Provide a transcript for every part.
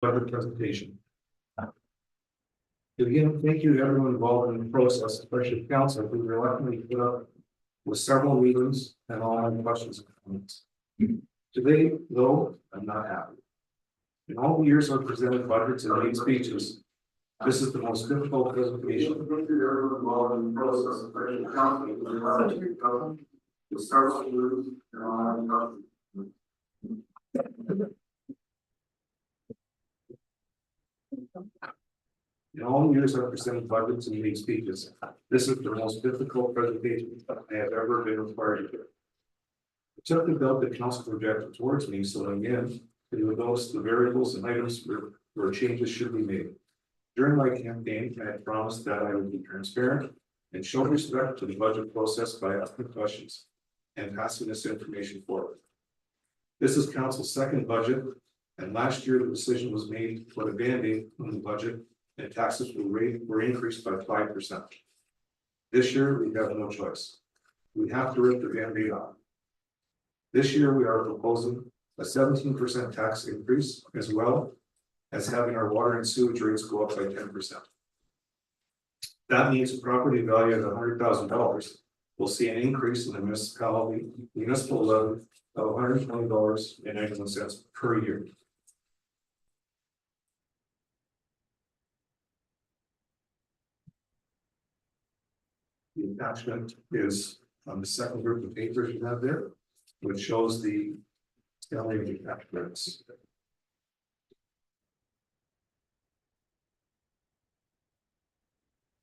budget presentation. Again, thank you to everyone involved in the process, especially council, who reluctantly put up with several meetings and all my questions and comments. Today, though, I'm not happy. In all the years I've presented budgets and made speeches, this is the most difficult presentation. Thank you to everyone involved in the process, especially council, who reluctantly put up with several meetings and all my questions. In all the years I've presented budgets and made speeches, this is the most difficult presentation I have ever been required to do. I took the bill that council projected towards me, so again, it would notice the variables and items where changes should be made. During my campaign, I had promised that I would be transparent and show respect to the budget process by asking questions and passing this information forward. This is council's second budget, and last year the decision was made to put a Band-Aid on the budget and taxes were increased by 5%. This year, we have no choice. We have to rip the Band-Aid off. This year, we are proposing a 17% tax increase, as well as having our water and sewage rates go up by 10%. That means a property value of $100,000 will see an increase in the municipal levy of $120.91 per year. The attachment is on the second group of papers you have there, which shows the tally of the attachments.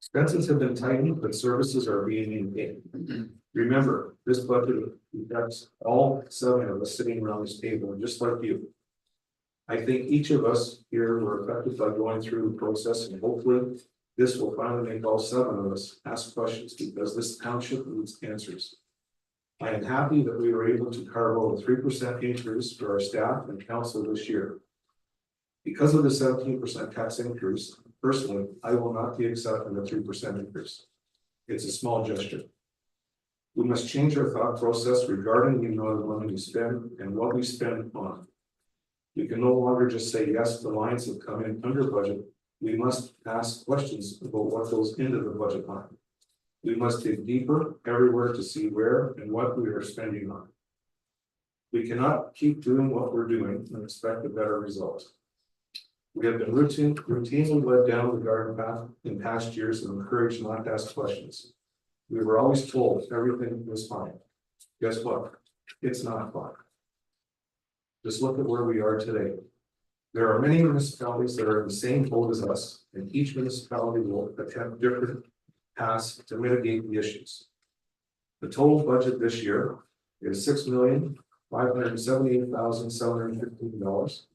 Expenses have been tightened, but services are being maintained. Remember, this budget affects all 7 of us sitting around this table, just like you. I think each of us here were affected by going through the process, and hopefully this will finally make all 7 of us ask questions, because this township needs answers. I am happy that we were able to carve out a 3% increase for our staff and council this year. Because of the 17% tax increase, personally, I will not be accepting a 3% increase. It's a small gesture. We must change our thought process regarding the amount of money we spend and what we spend on. We can no longer just say yes, the lines have come in under budget. We must ask questions about what goes into the budget line. We must dig deeper everywhere to see where and what we are spending on. We cannot keep doing what we're doing and expect a better result. We have been routinely led down the garden path in past years and encouraged not to ask questions. We were always told everything was fine. Guess what? It's not fine. Just look at where we are today. There are many municipalities that are in the same boat as us, and each municipality will attempt different paths to mitigate the issues. The total budget this year is $6,578,715,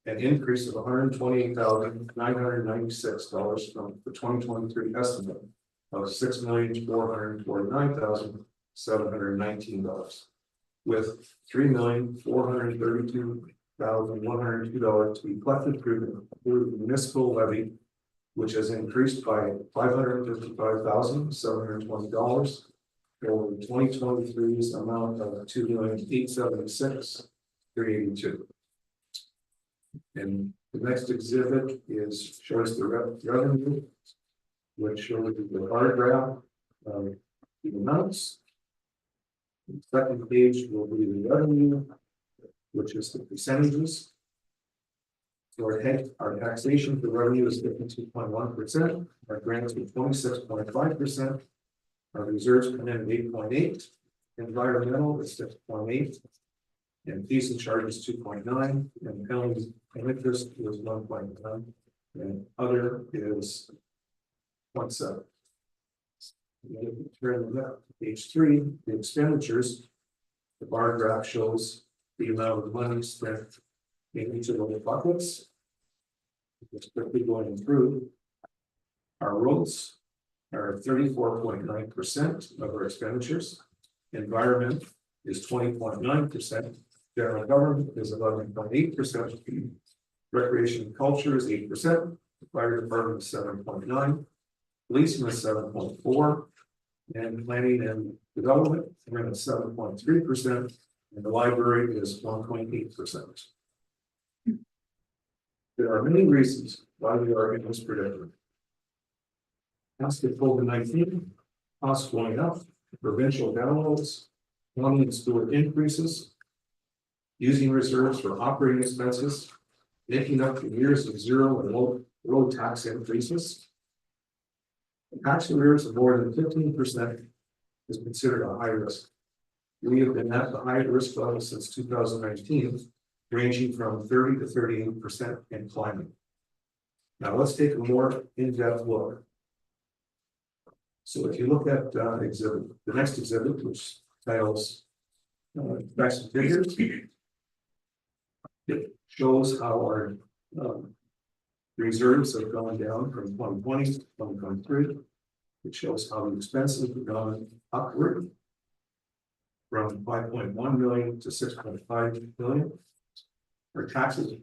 an increase of $128,996 from the 2023 estimate of $6,449,719, with $3,432,102 to be collected through the municipal levy, which has increased by $555,720 over 2023's amount of $2,876,382. And the next exhibit shows the revenue, which shows the bar graph of the amounts. The second page will be the revenue, which is the percentages. So our taxation for revenue is 52.1%. Our grants are 26.5%. Our reserves come in at 8.8. Environmental is 6.8. And fees and charges 2.9. And penalties and interest is 1.9. And other is 0.7. Turn to page 3, the expenditures. The bar graph shows the amount of money spent in each of the buckets. Just quickly going through, our roads are 34.9% of our expenditures. Environment is 20.9%. General government is 11.8%. Recreation and culture is 8%. The fire department is 7.9%. Policing is 7.4%. And planning and development are at 7.3%. And the library is 1.8%. There are many reasons why we are in this predicament. After COVID-19, costs going up, provincial downloads, county and school increases, using reserves for operating expenses, making up for years of zero and low tax increases. Tax arrears of more than 15% is considered a high risk. We have been at the high risk level since 2019, ranging from 30 to 38% and climbing. Now let's take a more in-depth look. So if you look at the next exhibit, which titles facts and figures, it shows how our reserves have gone down from 2020 to 2023. It shows how the expenses have gone upward from 5.1 million to 6.5 million. Our taxes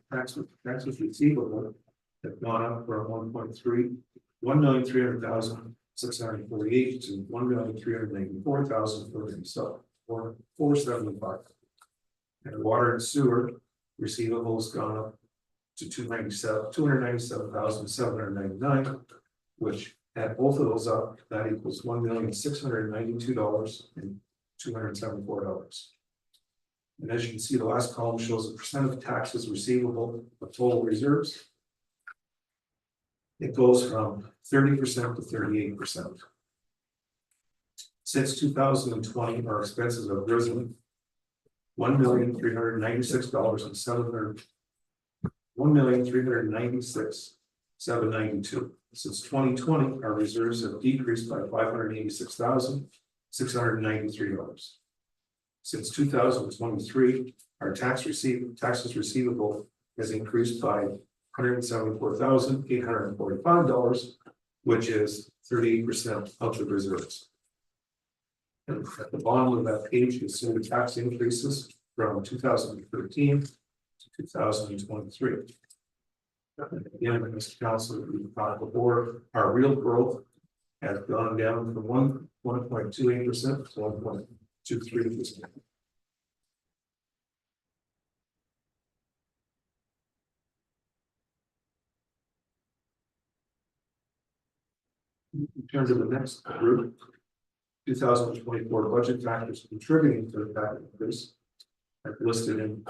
receivable have gone up from 1,300,648 to 1,394,475. And water and sewer receivables gone up to 297,799, which add both of those up, that equals $1,692,274. And as you can see, the last column shows the percent of taxes receivable of total reserves. It goes from 30% to 38%. Since 2020, our expenses have risen $1,396,792. Since 2020, our reserves have decreased by $586,693. Since 2023, our taxes receivable has increased by $174,845, which is 38% of the reserves. And at the bottom of that page, you see the tax increases from 2013 to 2023. And again, Mr. Council, we've talked before, our real growth has gone down from 1.28% to 1.23%. In terms of the next group, 2024 budget factors contributing to the tax increase are listed in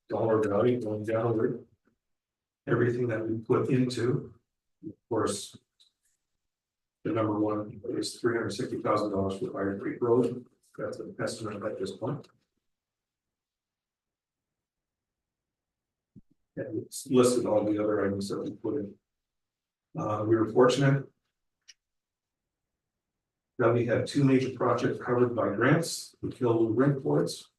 dollar value going downward. Everything that we put into, of course, the number one is $360,000 for Fire Creek Road. That's an estimate at this point. And it's listed all the other items that we put in. We were fortunate that we had two major projects covered by grants. The Kill Rink Boards,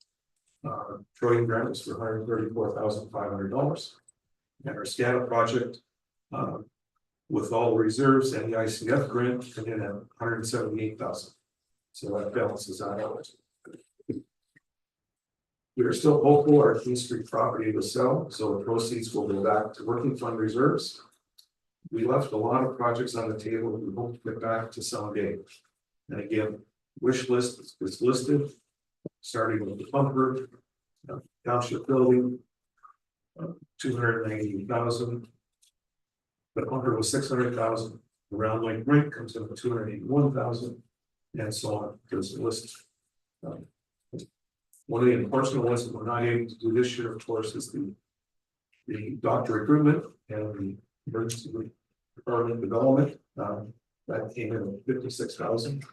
Troy grant was for $134,500. And our SCADA project, with all reserves and the ICF grant, come in at $178,000. So that balances that out. We are still hopeful our King Street property will sell, so the proceeds will go back to working fund reserves. We left a lot of projects on the table that we hope to get back to someday. And again, wish list is listed, starting with the pumper, township building, 298,000. The pumper was 600,000. The round lake rink comes in at 281,000, and so on. There's a list. One of the unfortunate ones that we're not able to do this year, of course, is the doctor recruitment and the emergency department development. That came in at 56,000.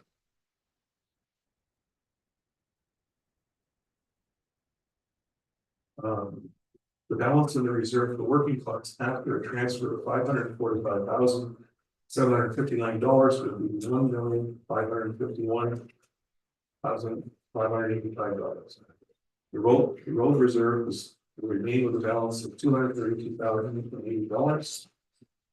The balance in the reserve for working funds after a transfer of $545,759 would be $1,551,585. The road reserve will remain with a balance of $232,080.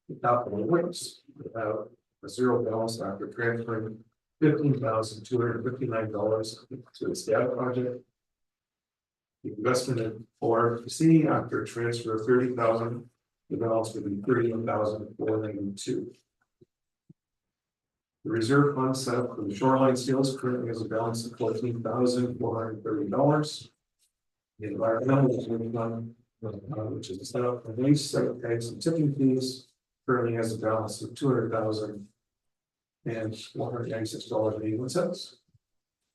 The capital works have a zero balance after transferring $15,259 to the SCADA project. The investment in ORFC after a transfer of $30,000, the balance would be $31,492. The reserve fund set up for the shoreline sales currently has a balance of $14,430. The environmental reserve fund which is set up for lease, site tax and tipping fees, currently has a balance of $200,000 and $196.81.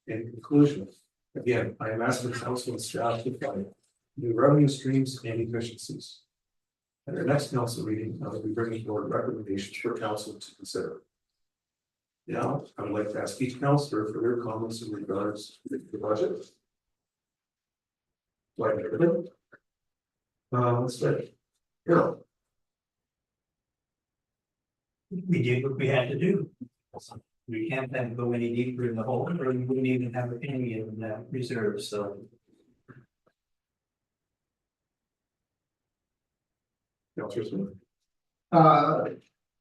In conclusion, again, I am asking council and staff to find new revenue streams and efficiencies. At our next council meeting, I will be bringing forward recommendations for council to consider. Now, I would like to ask each councillor for their comments in regards to the budget. Let's start. Carol. We did what we had to do. We can't then go any deeper in the hole, or we wouldn't even have any in reserves, so. Councillor Smith.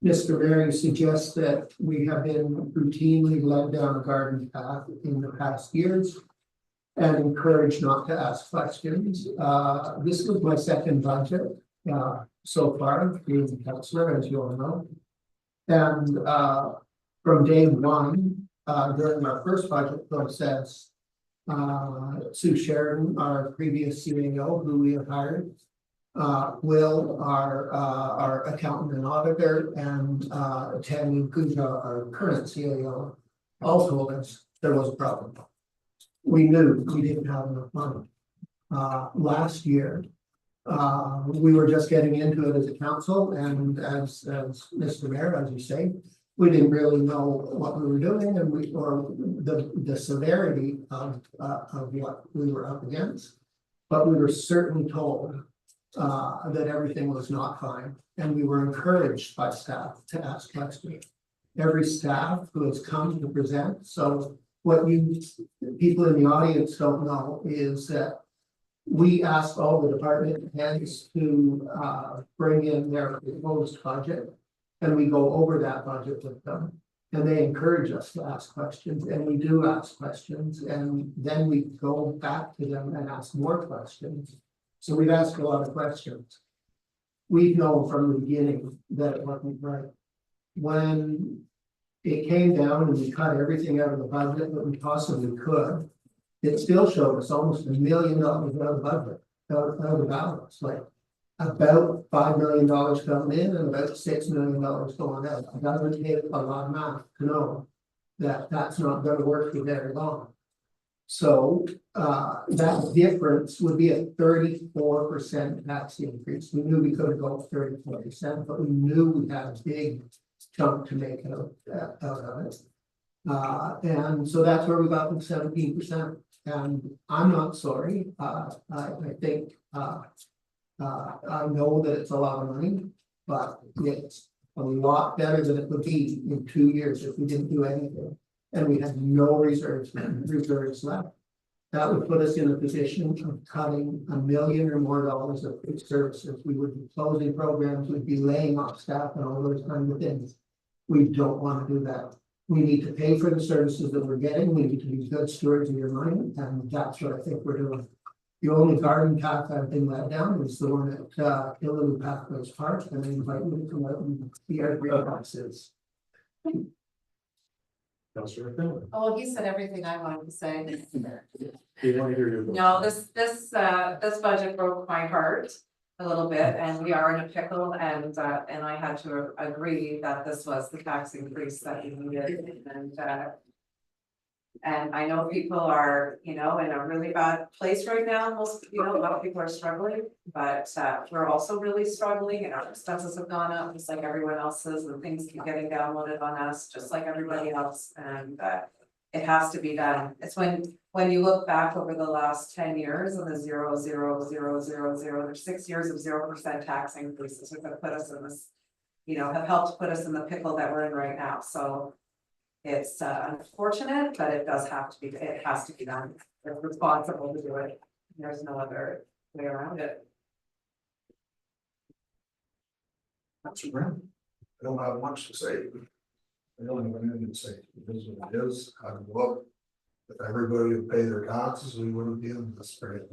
Mr. Mayor suggests that we have been routinely led down a garden path in the past years and encouraged not to ask questions. This was my second budget so far, being a councillor, as you all know. And from day one, during our first budget process, Sue Sheridan, our previous CAO, who we have hired, Will, our accountant and auditor, and Tammy Kuja, our current CAO, all told us there was a problem. We knew we didn't have enough money. Last year, we were just getting into it as a council, and as Mr. Mayor, as you say, we didn't really know what we were doing, and the severity of what we were up against. But we were certainly told that everything was not fine, and we were encouraged by staff to ask questions. Every staff who has come to present. So what you people in the audience don't know is that we asked all the department heads to bring in their proposed budget, and we go over that budget with them, and they encourage us to ask questions, and we do ask questions, and then we go back to them and ask more questions. So we've asked a lot of questions. We've known from the beginning that it wasn't right. When it came down and we cut everything out of the budget that we possibly could, it still showed us almost $1 million out of the budget, out of the balance, like about $5 million coming in and about $6 million going out. It doesn't take a lot of math to know that that's not going to work for very long. So that difference would be a 34% tax increase. We knew we couldn't go 34%, but we knew we had a big chunk to make out of it. And so that's where we got from 17%. And I'm not sorry. I think I know that it's a lot of money, but it's a lot better than it would be in 2 years if we didn't do anything. And we had no reserves left. That would put us in a position of cutting $1 million or more of fixed services. We would be closing programs, we'd be laying off staff and all those kinds of things. We don't want to do that. We need to pay for the services that we're getting. We need to be good stewards of your money, and that's what I think we're doing. The only garden path I've been let down is the one at Hillary Pathways Park, and I invite you to come out and see our greenhouses. Oh, he said everything I wanted to say. You want to hear your voice? No, this budget broke my heart a little bit, and we are in a pickle, and I had to agree that this was the tax increase that we needed, and I know people are, in a really bad place right now. Most, a lot of people are struggling, but we're also really struggling, and our expenses have gone up just like everyone else's, and things keep getting downloaded on us just like everybody else, and it has to be done. It's when you look back over the last 10 years and the 0, 0, 0, 0, 0, there's 6 years of 0% tax increases which have put us in this, have helped put us in the pickle that we're in right now. So it's unfortunate, but it has to be done. It's responsible to do it. There's no other way around it. That's right. I don't have much to say. I don't have anything to say. It is what it is. I would love if everybody would pay their taxes, we wouldn't be in this great.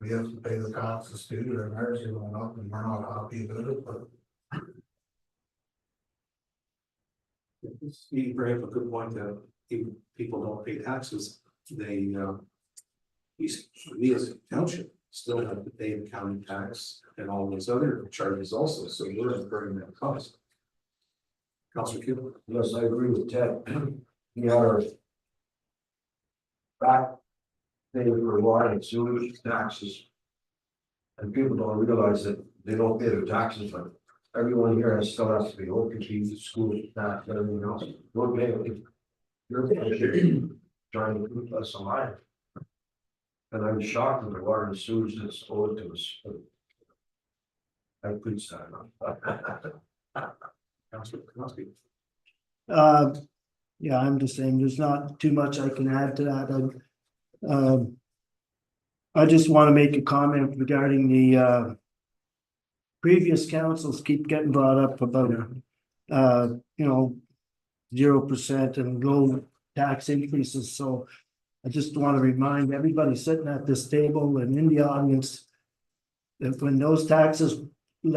We have to pay the taxes too, their marriage are going up and we're not happy about it, but You bring up a good point that if people don't pay taxes, they we as a township still have to pay the county tax and all these other charges also, so we're incurring that cost. Councilor Cuba? Yes, I agree with Ted. We are back paying for water and sewage taxes. And people don't realize that they don't pay their taxes, but everyone here still has to be OPG, school tax, everything else. We're paying. You're paying, trying to keep us alive. And I'm shocked at the water and sewage that's owed to us. I could stand on. Councilor Crosby? Yeah, I'm the same. There's not too much I can add to that. I just want to make a comment regarding the previous councils keep getting brought up about, 0% and low tax increases. So I just want to remind everybody sitting at this table and in the audience that when those taxes we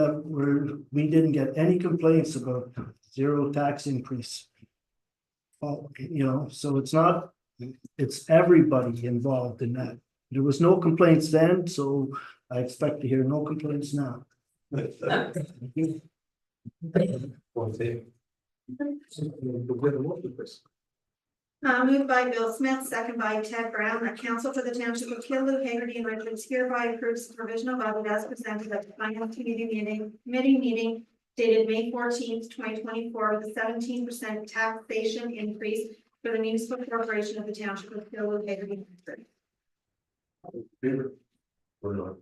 didn't get any complaints about zero tax increase. Oh, so it's everybody involved in that. There was no complaints then, so I expect to hear no complaints now. One thing. Moved by Bill Smith, second by Ted Brown, that council for the township of Killu, Hagerty, and Richards hereby approves the provisional budget as presented at the finance committee meeting dated May 14th, 2024, with a 17% taxation increase for the municipal corporation of the township of Killu, Hagerty, and Richards. Favor? Or not?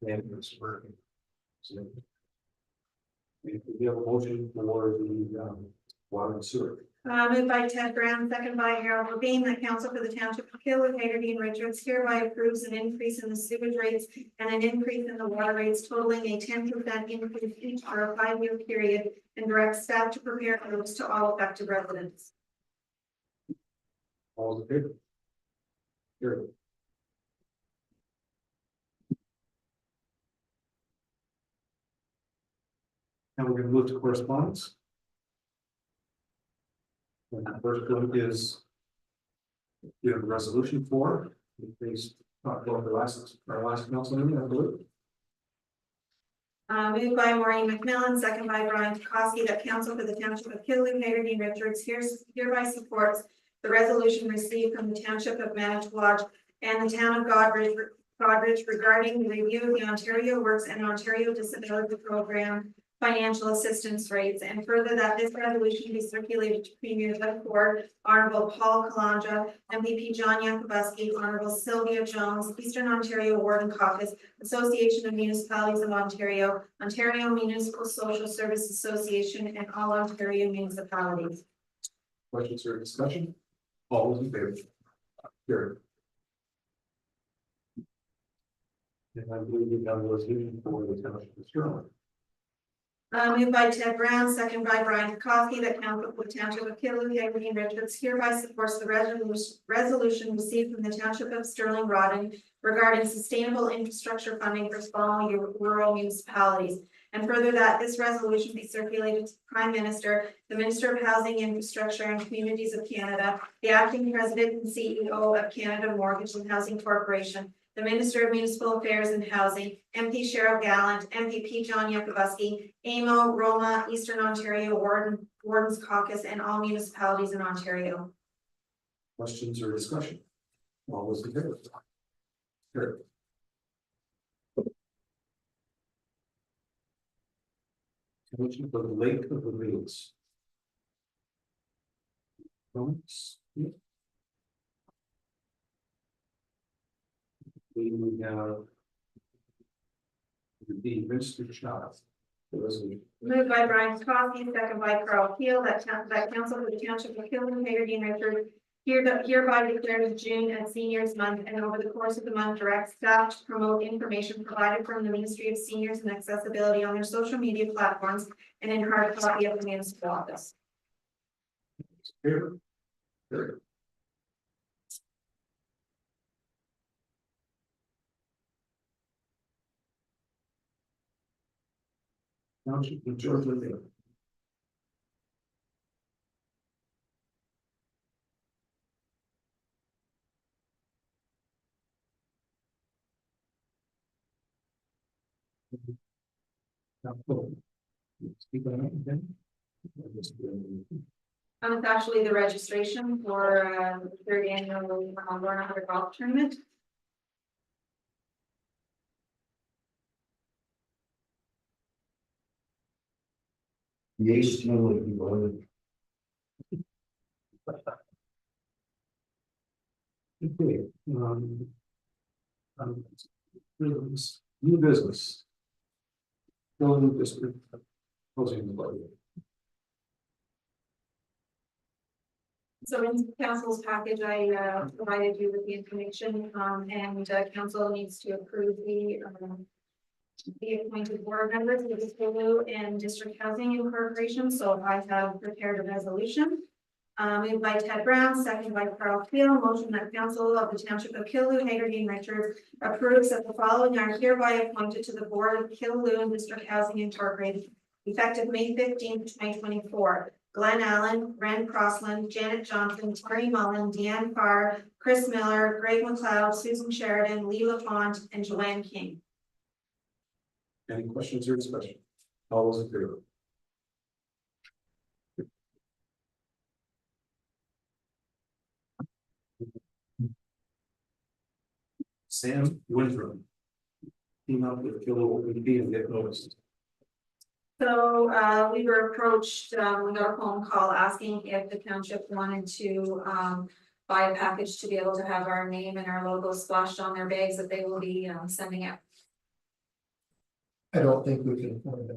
And it's working. So. We have a motion for the water and sewer. Moved by Ted Brown, second by Harold Levine, that council for the township of Killu, Hagerty, and Richards hereby approves an increase in the sewage rates and an increase in the water rates totaling a 10% increase each for a 5-year period, and directs staff to prepare notes to all affected residents. All in favor? Carried. Now we're gonna move to correspondence. And the first one is we have a resolution for, please talk about our last council meeting, I believe. Moved by Maureen McMillan, second by Brian Kokoski, that council for the township of Killu, Hagerty, and Richards hereby supports the resolution received from the township of Manitowoc and the town of Godridge regarding the review of the Ontario Works and Ontario Disability Program financial assistance rates, and further that this resolution be circulated to Premier Doug Ford, Honorable Paul Kalanja, MPP John Yakubuski, Honorable Sylvia Jones, Eastern Ontario Warden Caucus, Association of Municipalities of Ontario, Ontario Municipal Social Service Association, and all Ontario municipalities. Questions or discussion? All those in favor? Carried. And I believe we have a resolution for the township of Sterling. Moved by Ted Brown, second by Brian Kokoski, that council for the township of Killu, Hagerty, and Richards hereby supports the resolution received from the township of Sterling Rodden regarding sustainable infrastructure funding for small rural municipalities. And further that this resolution be circulated to the Prime Minister, the Minister of Housing, Infrastructure and Communities of Canada, the acting president and CEO of Canada Mortgage and Housing Corporation, the Minister of Municipal Affairs and Housing, MP Cheryl Gallant, MPP John Yakubuski, AMO, Roma, Eastern Ontario Wardens Caucus, and all municipalities in Ontario. Questions or discussion? All those in favor? Carried. Motion for the Lake of the Wheels. We have the Mr. Child. Moved by Brian Kokoski, second by Carl Keel, that council for the township of Killu, Hagerty, and Richards hereby declares June as Seniors Month, and over the course of the month directs staff to promote information provided from the Ministry of Seniors and Accessibility on their social media platforms and in hard copy of the municipal office. Favor? Carried. Township of Georgia. Speak on it again. It's actually the registration for the third annual Lorna Hunter Golf Tournament. The ace team would be going. Okay, new business. Building district. Closing the budget. So in council's package, I provided you with the information, and council needs to approve the appointed board members of the Skiloo and District Housing Incorporation. So I have prepared a resolution. Moved by Ted Brown, seconded by Carl Peel, motion that council of the Township of Killaloe, Hagerty and Richards approves that the following are hereby appointed to the board of Killaloe and District Housing Incorporated effective May 15th, 2024. Glenn Allen, Ren Crossland, Janet Johnson, Terry Mullen, Deanne Farr, Chris Miller, Greg McLeod, Susan Sheridan, Lee LaFont, and Joanne King. Any questions or discussion? All those in favor? Sam Winthrop. Came up with a kilo open fee and get noticed. So we were approached, we got a phone call asking if the township wanted to buy a package to be able to have our name and our logo splashed on their bags that they will be sending out. I don't think we can afford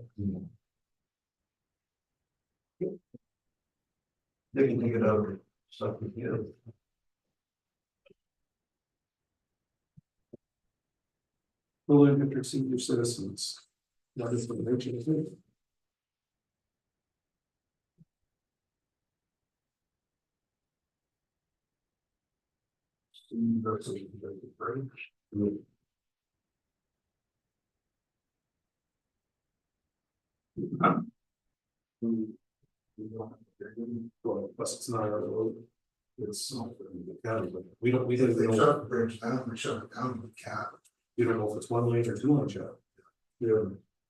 it. They can take it out of stuff with you. Building district senior citizens. That is the nature of it. Well, plus it's not our road. It's the county, but we If didn't they know, shut the bridge down, they shut it down with cap. you don't know if it's 1 lane or 2 lane shot. Yeah,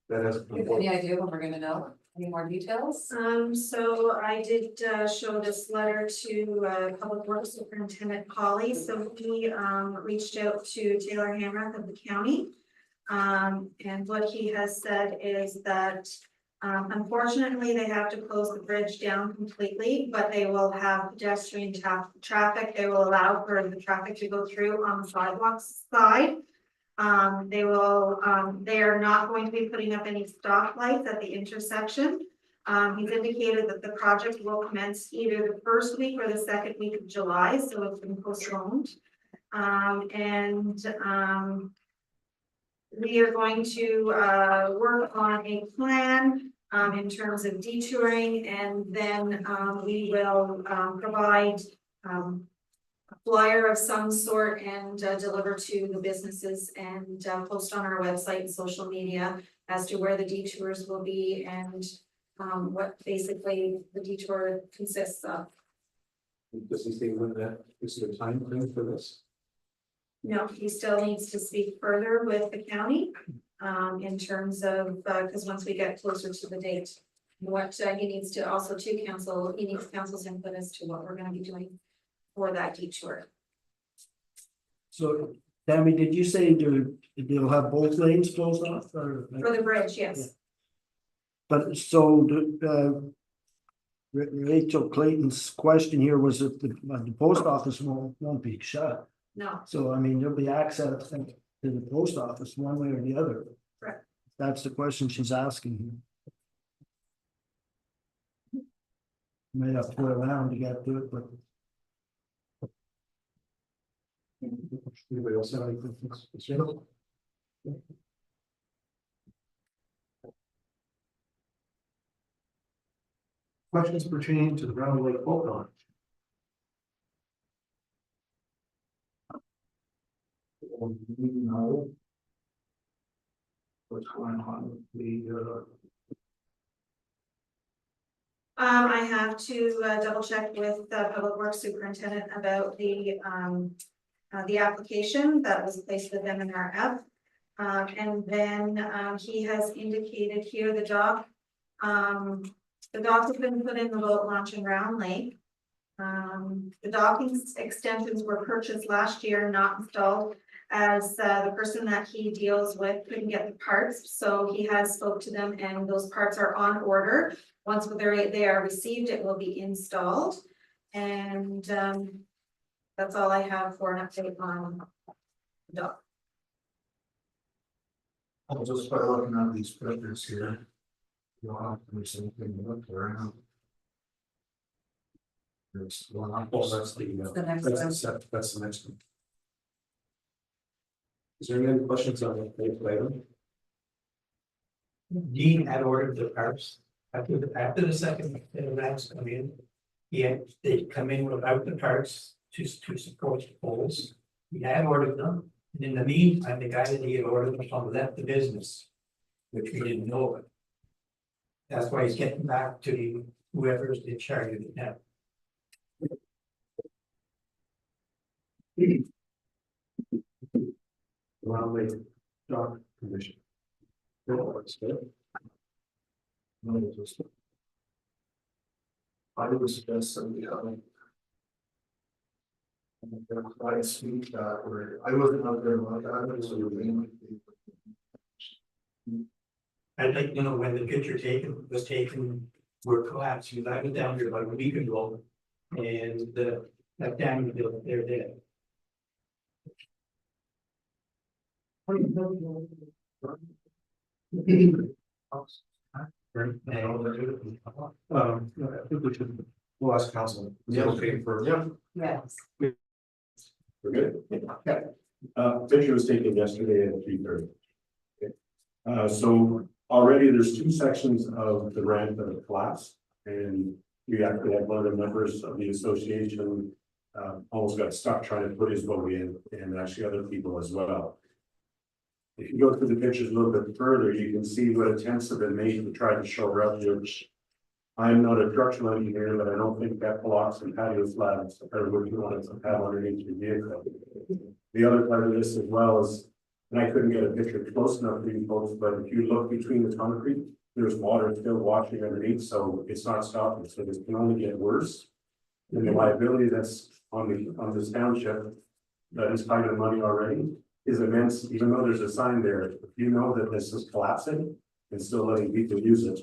that hasn't. been- Any idea when we're gonna know? Any more details? So I did show this letter to Public Works Superintendent Polly. So he reached out to Taylor Hamrath of the county. And what he has said is that unfortunately, they have to close the bridge down completely, but they will have pedestrian traffic. They will allow for the traffic to go through on the sidewalk side. They are not going to be putting up any stop lights at the intersection. He's indicated that the project will commence either the first week or the second week of July, so it's been postponed. We are going to work on a plan in terms of detouring, and then we will provide a flyer of some sort and deliver to the businesses and post on our website and social media as to where the detours will be and what basically the detour consists of. Does he say when that, is there a time frame for this? No, he still needs to speak further with the county in terms of, because once we get closer to the date, what he needs to also to council, he needs council's input as to what we're going to be doing for that detour. So, Tammy, did you say they'll have both lanes closed off or? For the bridge, yes. But so Rachel Clayton's question here was if the post office won't be shut. No, So I mean, there'll be access to the post office one way or the other. Correct. That's the question she's asking here. Might have to go around to get to it, but. Anybody else have any questions? Questions pertaining to the Round Lake Boat Launch? No. What's going on with the I have to double check with the Public Works Superintendent about the application that was placed with MNRF. And then, he has indicated here the dock. The dock has been put in the boat launch in Round Lake. The docking extensions were purchased last year, not installed, as the person that he deals with couldn't get the parts, so he has spoke to them and those parts are on order. Once they are received, it will be installed. And that's all I have for an update on the dock. I'll just by looking at these pictures here. You'll have to do something up there. There's one up. Well, that's the, The next one. that's the next one. Is there any questions on the item? Dean had ordered the parts after the second rounds come in. They come in without the parts to support the poles. He had ordered them, and in the meantime, the guy that he had ordered them from left the business, which we didn't know of. That's why he's getting back to whoever's in charge of it now. Around the dock commission. I would suggest somebody I speak that where I wasn't out there like that, so you're mainly. I'd like to know when the picture was taken, were collapsed, because I was down here like a week ago. And that damage building, they're dead. I think we should, we'll ask council. Is it okay for? Yes. We're good? Okay. Picture was taken yesterday at 3:30. Okay. So already there's two sections of the ramp that have collapsed, and we actually had one of the members of the association almost got stuck trying to put his boat in, and actually other people as well. If you go through the pictures a little bit further, you can see what attempts have been made to try to shore up, which I'm not a structural engineer, but I don't think that blocks and patio slabs are what you want to have underneath your vehicle. The other part of this as well is, and I couldn't get a picture close enough for you folks, but if you look between the concrete, there's water still washing underneath, so it's not stopping. So this can only get worse. And the liability that's on this township that is kind of money already is immense, even though there's a sign there. If you know that this is collapsing and still letting people use it,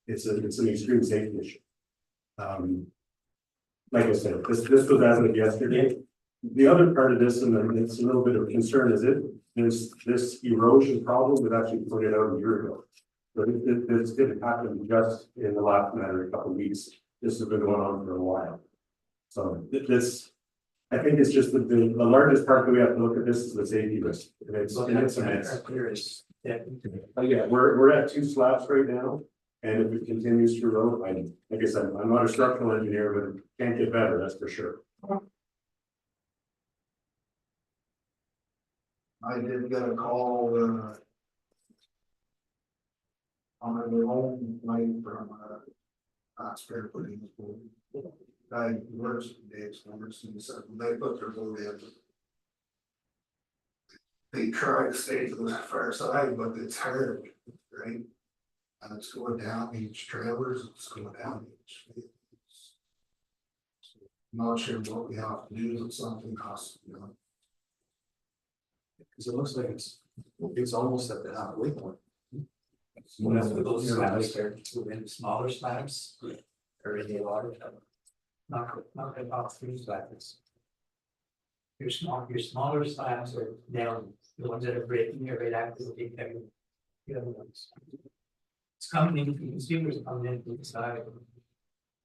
it's an extreme safety issue. Like I said, this was as of yesterday. The other part of this, and it's a little bit of concern, is there's this erosion problem that actually put it out a year ago. But this didn't happen just in the last matter of a couple of weeks. This has been going on for a while. So this, I think it's just the largest part that we have to look at this is the safety risk. And it's a mess. Yeah, we're at 2 slabs right now. And if it continues to erode, like I said, I'm not a structural engineer, but it can't get better, that's for sure. I did get a call, on my way home, night from, spare putting the pool. Guy works Dave's numbers, and he said, when they put their boat in. They try to stay to the far side, but it's hard, right? And it's going down each trailers, it's going down each. Not sure what we have to do, if something costs, you know. Because it looks like it's almost at the halfway point. Well, that's what those slabs are, in smaller slabs, or in the large, not about 3 slabs. Your smaller slabs are down, the ones that are breaking, are right after the big heavy. The other ones. It's coming in, the consumers coming in from the side.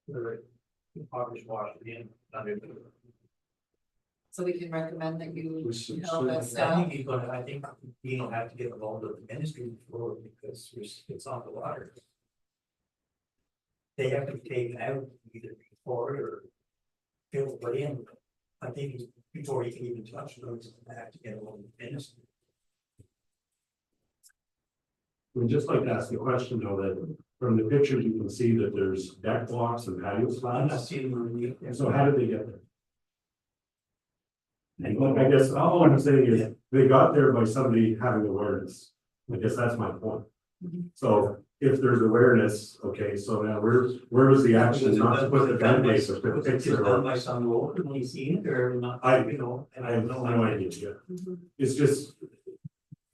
The farmers wash it in under the. So we can recommend that you help us I out. think you don't have to get involved with the ministry before, because it's on the water. They have to be taken out either before or filled in. I think before you can even touch those, they have to get involved with the ministry. We'd just like to ask the question though, that from the pictures, you can see that there's deck blocks and patio I'm not slabs. seeing them. So how did they get there? But I guess all I'm saying is, they got there by somebody having awareness. I guess that's my point. So if there's awareness, okay, so now where was the action not to put the band-aids or to fix it? Done by some role, when you see it or not, you know, and I have no idea, yeah. It's just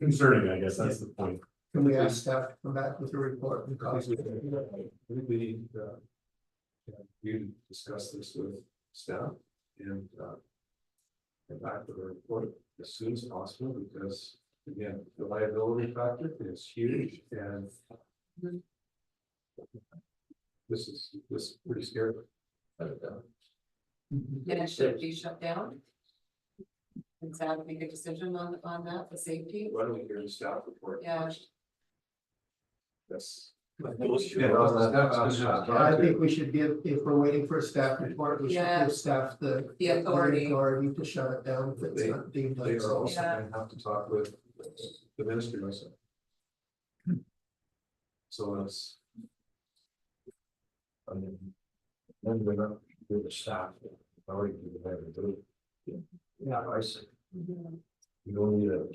concerning, I guess, that's the point. Can we ask staff to come back with a report? I think we need, you to discuss this with staff and, get back to the report as soon as possible, because again, the liability factor is huge and this is pretty scary. And it should be shut down. And so make a decision on that, the safety. Why don't we hear the staff report? Yeah. first? Yes. I think we should give, if we're waiting for a staff report, we should Yeah. give staff the. The authority. Authority to shut it down if it's not deemed They are also unsafe. gonna have to talk with the ministry myself. So that's. I mean, then we're not with the staff, already do the better, do it. Yeah, I see, you don't need a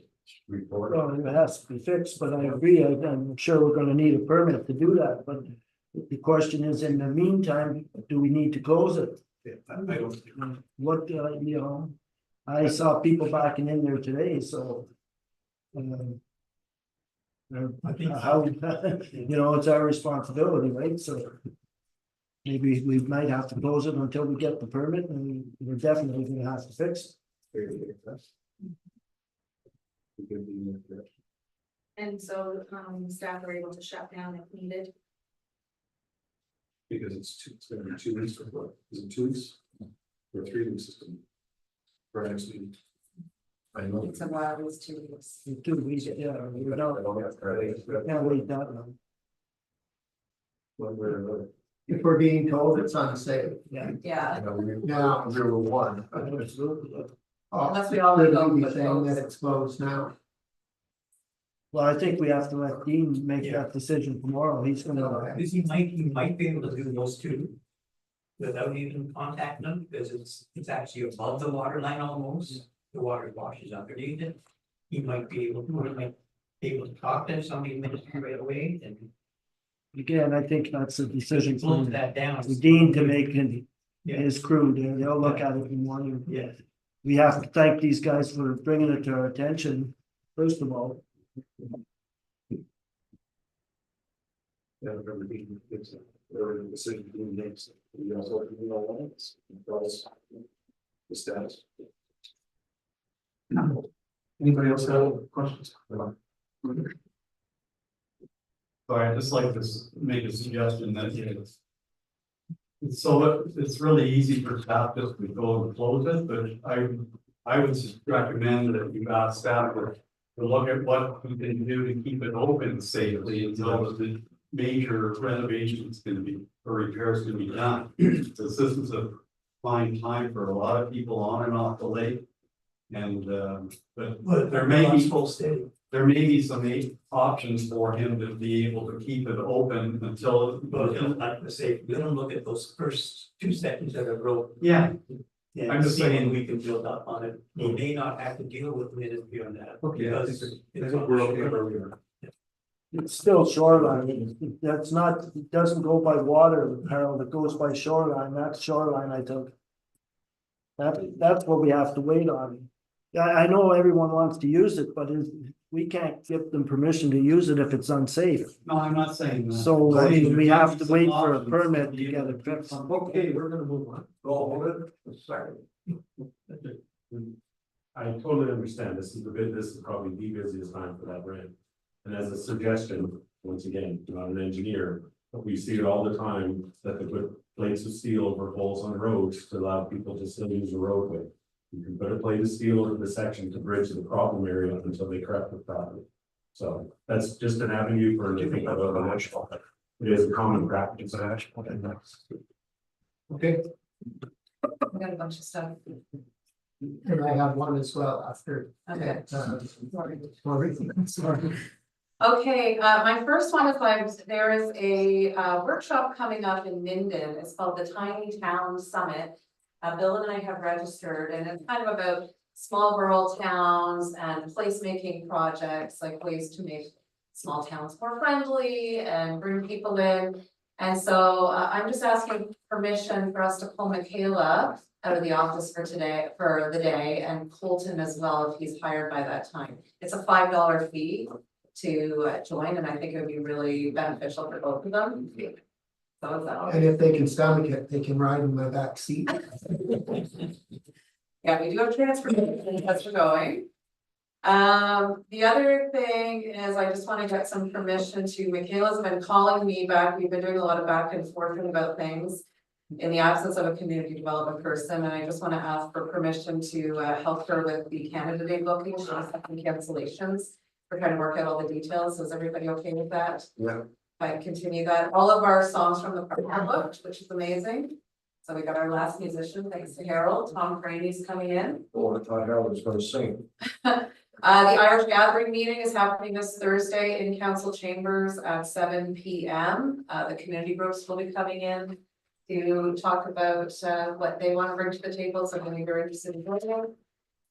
report. Well, it has to be fixed, but I agree, I'm sure we're gonna need a permit to do that, but the question is, in the meantime, do we need to close it? I don't. What, you know, I saw people backing in there today, so. I think so. How, you know, it's our responsibility, right, so. Maybe we might have to close it until we get the permit, and we're definitely gonna have to fix it. And so, staff are able to shut down if needed. Because it's gonna be 2 weeks before, is it 2 weeks? Or 3 weeks? For our next meeting. I know. It's a while, it was 2 weeks. In 2 weeks, yeah, we I don't, don't have to. can't wait that long. One way or another. If we're being told it's unsafe. Yeah. Yeah, Now. 0-1. Unless we all Should go we be with saying those. that it's closed now? Well, I think we have to let Dean make that decision tomorrow, he's gonna, Because he might be able to do those two. Without even contacting them, because it's actually above the water line almost, the water washes underneath it. He might be able to talk to somebody ministry right away and again, I think that's a decision for close that down. Dean to make and Yeah. his crew, they'll look at it in the morning. Yeah. We have to thank these guys for bringing it to our attention, first of all. Yeah, I remember being, it's, whatever the decision being made, we also, you know, what it's, the status. Anybody else have questions? So I'd just like to make a suggestion that it's. It's really easy for staff just to go and close it, but I would just recommend that you ask staff to look at what we can do to keep it open safely until the major renovations can be, or repairs can be done. Because this is a fine time for a lot of people on and off the lake. And, but there may be full steady. there may be some options for him to be able to keep it open until. But like I say, we're gonna look at those first 2 seconds that are broken. Yeah, And I'm just see when saying- we can build up on it. We may not have to deal with minutes beyond that. Okay, I think because I think we're okay where we are. It's still shoreline, that's not, it doesn't go by water, Harold, it goes by shoreline, that's shoreline, I took. That's what we have to wait on. Yeah, I know everyone wants to use it, but we can't give them permission to use it if it's unsafe. no, I'm not saying that. So, I mean, we have to Some wait for a options permit to be get able it fixed. Okay, we're gonna move on. Go hold it a second. I totally understand, this is probably the busiest time for that brand. And as a suggestion, once again, I'm not an engineer, but we see it all the time, that they put plates of steel over holes on roads to allow people to still use the roadway. You can put a plate of steel over the section to bridge the problem area until they correct the problem. So that's just an avenue for to think about. It is a common practice. Okay, we got a bunch of stuff. and I have one as well after. Okay. Sorry. Okay, my first one is there is a workshop coming up in Minden. It's called the Tiny Town Summit. Bill and I have registered, and it's kind of about small rural towns and placemaking projects, like ways to make small towns more friendly and bring people in. And so I'm just asking permission for us to pull Michaela out of the office for today, for the day, and Colton as well, if he's hired by that time. It's a $5 fee to join, and I think it would be really beneficial for both of them. So is that all right? And if they can stomach it, they can ride in my back seat. Yeah, we do have transportation as we're going. The other thing is I just want to get some permission to, Michaela's been calling me back. We've been doing a lot of back and forth about things in the absence of a community development person. And I just want to ask for permission to help her with the candidate booking. She has some cancellations. We're trying to work out all the details. Is everybody okay with that? Yeah. I continue that. All of our songs from the park are booked, which is amazing. So we got our last musician, thanks to Harold. Tom Craney's coming in. Oh, I thought Harold was gonna sing. The Irish Gathering meeting is happening this Thursday in council chambers at 7 p.m. The community groups will be coming in to talk about what they want to bring to the table. So I'm going to be very interested in joining them.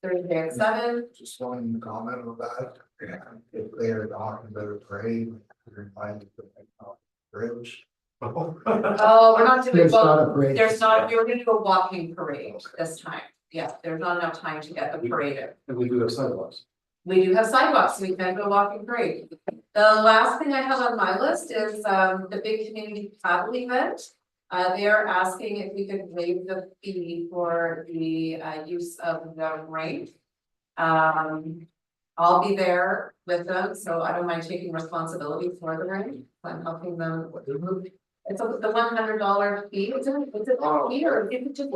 Thursday at 7. Just wanting to comment on that, and if they are talking about a parade, they're invited to the bridge. Oh, we're not doing, There's not well, a parade. there's not, we were going to do a walking parade this time. Yeah, there's not enough time to get the parade in. And we do have sidewalks. We do have sidewalks, so we can do a walking parade. The last thing I have on my list is the big community paddle event. They are asking if we could waive the fee for the use of the rink. I'll be there with them, so I don't mind taking responsibility for the rink. I'm helping them. It's the $100 fee. Is it a fee or is it just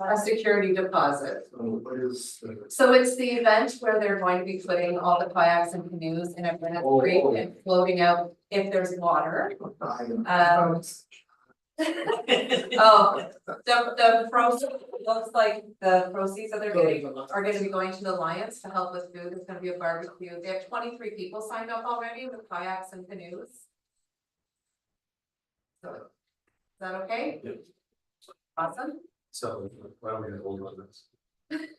a security deposit? What is the? So it's the event where they're going to be putting all the kayaks and canoes in a granite creek and floating out if there's water. Oh, the proceeds, looks like the proceeds that they're getting are gonna be going to the Lions to help with food. It's gonna be a barbecue. They have 23 people signed up already with kayaks and canoes. So, is that okay? Yep. Awesome. So why don't we hold on this?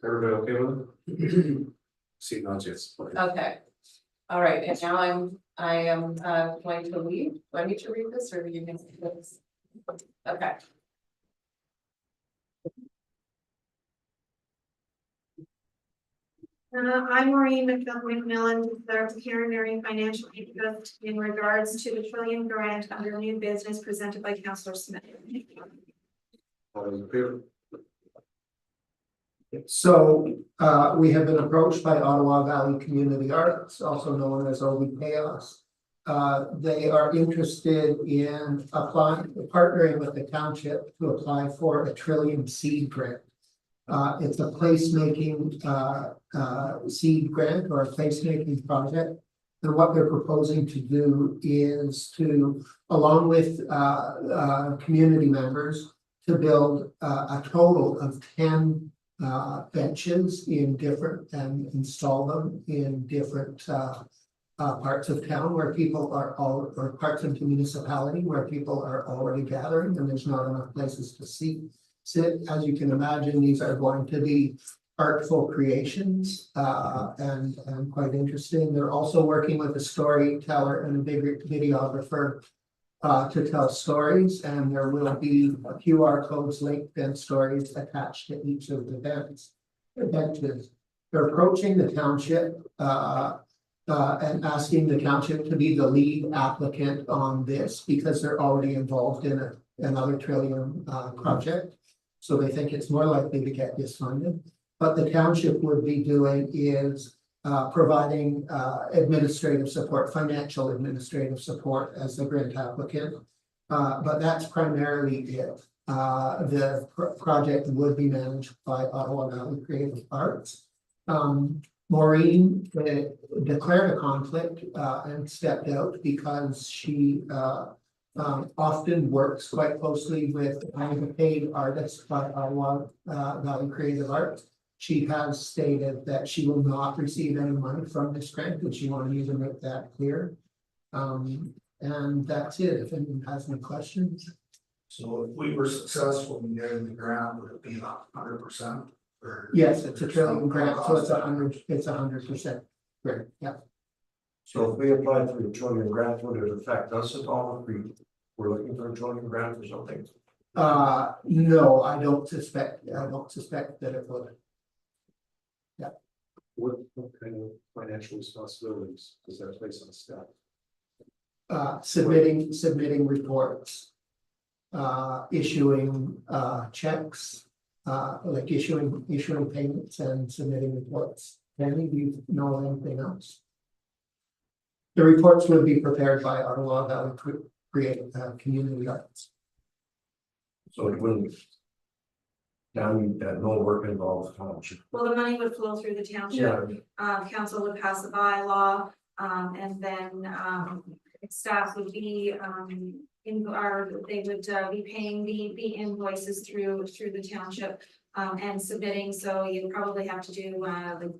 Everybody okay with it? See, not just. Okay. All right, and now I am going to leave. Do I need to read this or do you need to read this? Okay. I, Maureen McMillan, declare pecuniary financial interest in regards to the Trillium grant under new business presented by Councillor Smith. All those in favor? So we have been approached by Ottawa Valley Community Arts, also known as OB Chaos. They are interested in partnering with the township to apply for a Trillium seed grant. It's a placemaking seed grant or a placemaking project. And what they're proposing to do is to, along with community members, to build a total of 10 benches in different and install them in different parts of town where people are all, or parts of the municipality where people are already gathering and there's not enough places to sit. As you can imagine, these are going to be artful creations and quite interesting. They're also working with a storyteller and a videographer to tell stories, and there will be QR codes linked and stories attached to each of the benches. They're approaching the township and asking the township to be the lead applicant on this because they're already involved in another Trillium project. So they think it's more likely to get this funded. But the township would be doing is providing administrative support, financial administrative support as the grant applicant. But that's primarily it. The project would be managed by Ottawa Valley Creative Arts. Maureen declared a conflict and stepped out because she often works quite closely with paid artists by Ottawa Valley Creative Arts. She has stated that she will not receive any money from this grant, and she wanted to make that clear. And that's it. If anyone has any questions. So if we were successful in getting the grant, would it be 100%? or- Yes, it's a trillion grant, so it's 100%. Great, yeah. So if we apply for the trillion grant, would it affect us at all if we're looking for a trillion grant or something? No, I don't suspect that it would. What kind of financial responsibilities does that place on staff? Submitting reports. Issuing checks, like issuing payments and submitting reports. Danny, do you know anything else? The reports would be prepared by our law that would create community gardens. So it wouldn't. Down that no work involved township. Well, the money would flow through the township. Council would pass a bylaw, and then, staff would be, they would be paying the invoices through the township. And submitting, so you probably have to do, the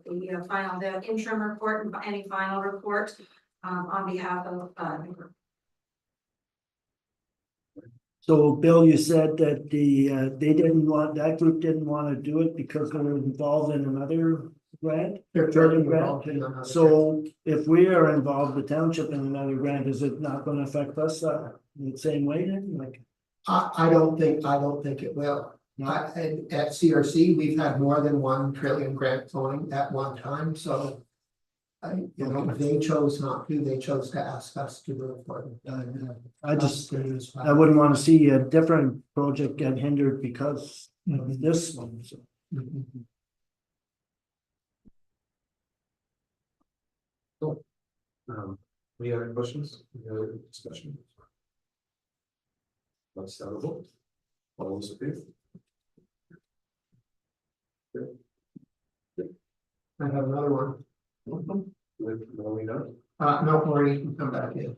interim report and any final report, on behalf of, the group. So Bill, you said that that group didn't want to do it because they were involved in another grant? They're Trillion involved grant? in another So if we are involved, the township in another grant, is it not gonna affect us in the same way then? Like, I don't think it will. At CRC, we've had more than 1 trillion grant going at one time, so. They chose not to, they chose to ask us to do it for them. I wouldn't want to see a different project get hindered because of this one, so. Any other questions? Any other discussion? Let's have a vote. All those in favor? I have another one. With Marlena? No, Maureen, you can come back in.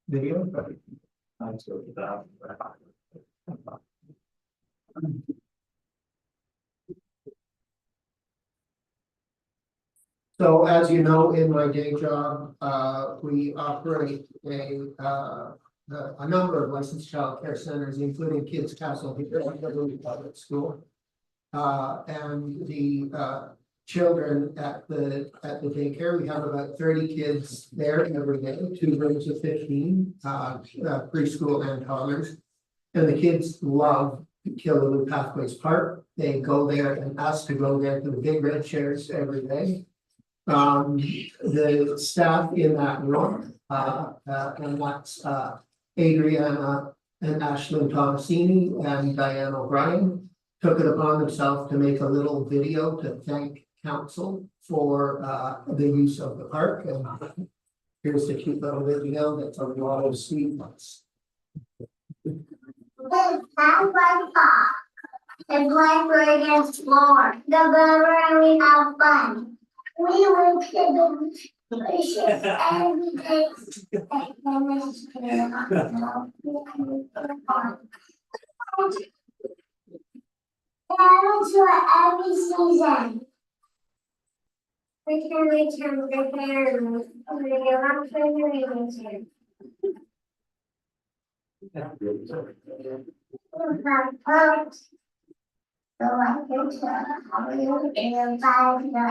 Video? Let's go to that. So as you know, in my day job, we operate a number of licensed child care centers, including Kids Castle here at the public school. And the children at the daycare, we have about 30 kids there every day, 2 rooms of 15, preschool and toddlers. And the kids love Killaloe Pathways Park. They go there and ask to go there to the big red chairs every day. The staff in that room, and that's Adriana and Ashlyn Tomasini and Diane O'Brien, took it upon themselves to make a little video to thank council for the use of the park. And here's the cute little video that's a lot of sweet ones. And play for against more. The river and we have fun. We will kill them. Delicious every day. Every season. We can return the parents. We are for the reason. We have folks. So I can tell how you feel by the.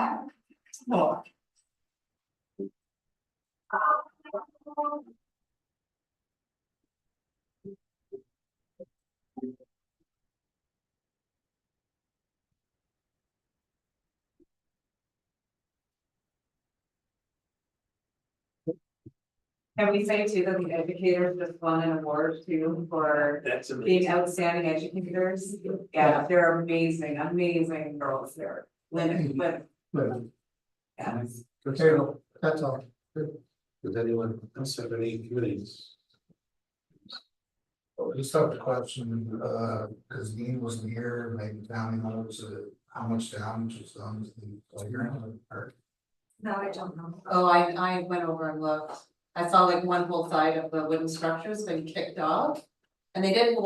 Can we say too that the educators just won an award too for being outstanding educators? Yeah, they're amazing, amazing girls, they're women, but yeah. There you go. That's all. Does anyone else have any committees? I just have a question, because Dean wasn't here, maybe Tammy knows how much damage was done to the playground or. No, I don't know. Oh, I went over and looked. I saw like one whole side of the wooden structures been kicked off. And he did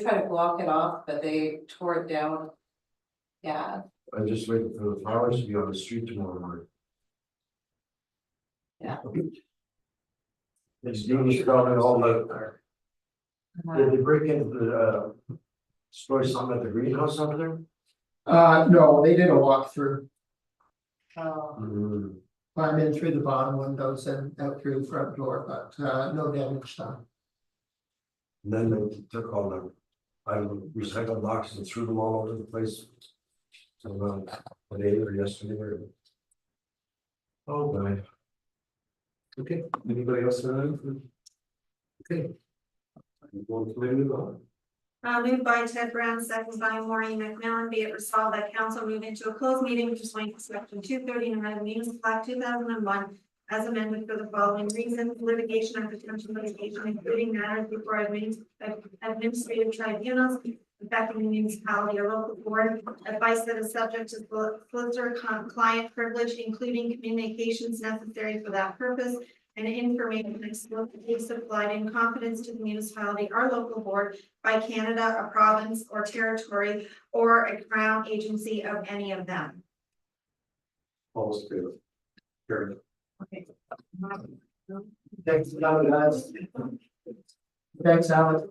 try to block it off, but they tore it down. Yeah. I'm just waiting for the flowers to be on the street tomorrow morning. Yeah. It's Dean scrubbing all the. Did they break into the, destroy something at the greenhouse up there? No, they did a walkthrough. Mm, Climb in through the bottom windows and out through the front door, but no damage done. And then they took all the, I recycled boxes and threw them all over the place. So, today or yesterday or. Oh, my. Okay, anybody else have anything? Okay. I'm going to leave it on. Moved by Ted Brown, second by Maureen McMillan, be it resolved that council move into a closed meeting pursuant to section 239 of the Municipal Act 2001 as amended for the following reasons: litigation and potential litigation, including matters before administrative tribunals affecting the municipality or local board, advice that is subject to solicitor client privilege, including communications necessary for that purpose, and information explicitly supplied in confidence to the municipality or local board by Canada, a province or territory, or a crown agency of any of them. All is good. Carried. Okay. Thanks, guys. Thanks, Alan.